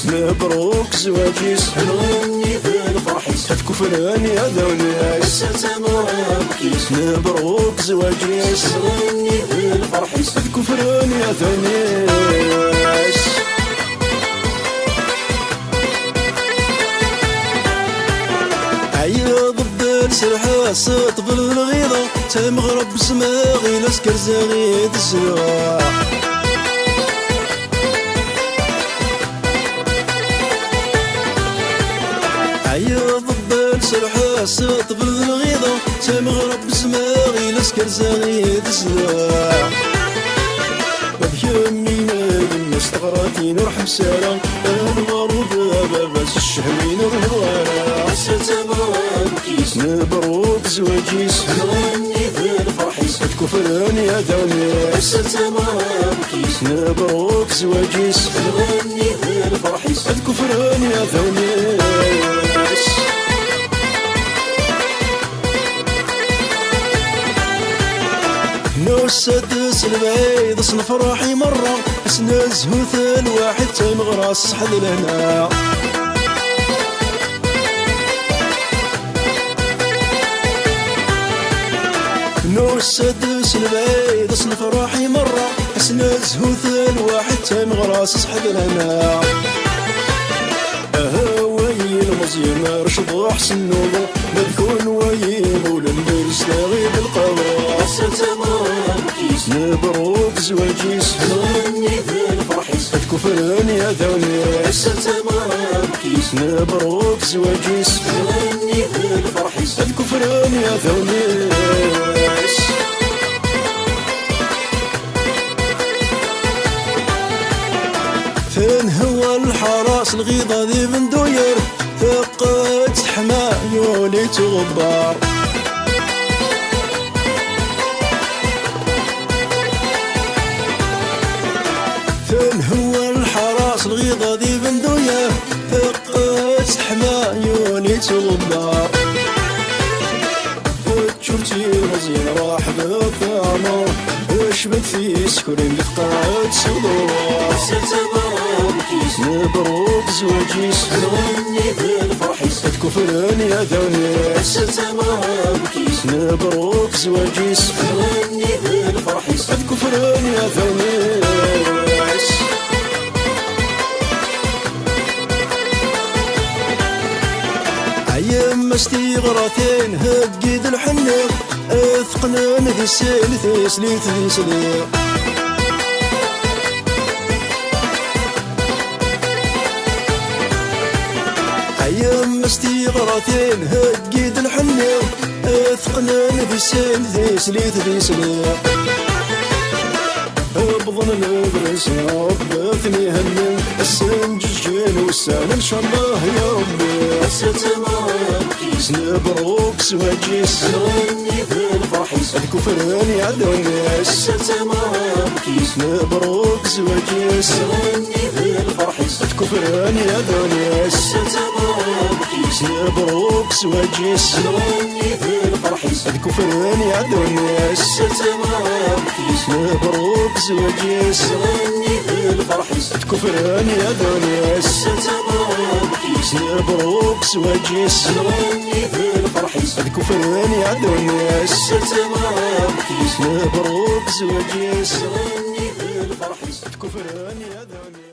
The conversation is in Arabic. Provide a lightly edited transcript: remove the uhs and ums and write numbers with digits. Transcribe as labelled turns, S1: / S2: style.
S1: مبروك زواجيس
S2: نغني في الفرحيس
S1: تكفراني هذا وناس مبروك زواجيس
S2: نغني في الفرحيس
S1: تكفراني هذا وناس عياض الدال سرحة صوت بالغيضة تمغرب سماغي لسكر زغيد الزواح عياض الدال سرحة صوت بالغيضة تمغرب سماغي لسكر زغيد الزواح يمينا الناس تغراتي نروح مسارة المغرب باباس الشهوين والهوارة مبروك زواجيس
S2: نغني في الفرحيس
S1: تكفراني هذا وناس مبروك زواجيس
S2: نغني في الفرحيس
S1: تكفراني هذا وناس نو السادس البعيد صنف راحي مرة اسنا زهوث الواحد تمغراس حد لهنا نو السادس البعيد صنف راحي مرة اسنا زهوث الواحد تمغراس حد لهنا هواي المزيان رشد حسن نوضو مذكون وين ولندرس لاغي بالقوار مبروك زواجيس
S2: نغني في الفرحيس
S1: تكفراني هذا وناس مبروك زواجيس
S2: نغني في الفرحيس
S1: تكفراني هذا وناس فين هو الحراس الغيضة ذي بندوير ثقت حما يولي تغبار فين هو الحراس الغيضة ذي بندوير ثقت حما يولي تغبار شفتي مزيان راح بالثامر اشبك في سكرين لفقات صدور مبروك زواجيس
S2: نغني في الفرحيس
S1: تكفراني هذا وناس مبروك زواجيس
S2: نغني في الفرحيس
S1: تكفراني هذا وناس عيام استغراثين هقيد الحنيق اثقنا ذي السيل ثيسليت ذي سليق عيام استغراثين هقيد الحنيق اثقنا ذي السيل ثيسليت ذي سليق بظن الادرس يا ربي هني السنججين والسنة ان شاء الله يا ربي مبروك زواجيس
S2: نغني في الفرحيس
S1: تكفراني هذا وناس مبروك زواجيس
S2: نغني في الفرحيس
S1: تكفراني هذا وناس مبروك زواجيس
S2: نغني في الفرحيس
S1: تكفراني هذا وناس مبروك زواجيس
S2: نغني في الفرحيس
S1: تكفراني هذا وناس مبروك زواجيس
S2: نغني في الفرحيس
S1: تكفراني هذا وناس مبروك زواجيس
S2: نغني في الفرحيس
S1: تكفراني هذا وناس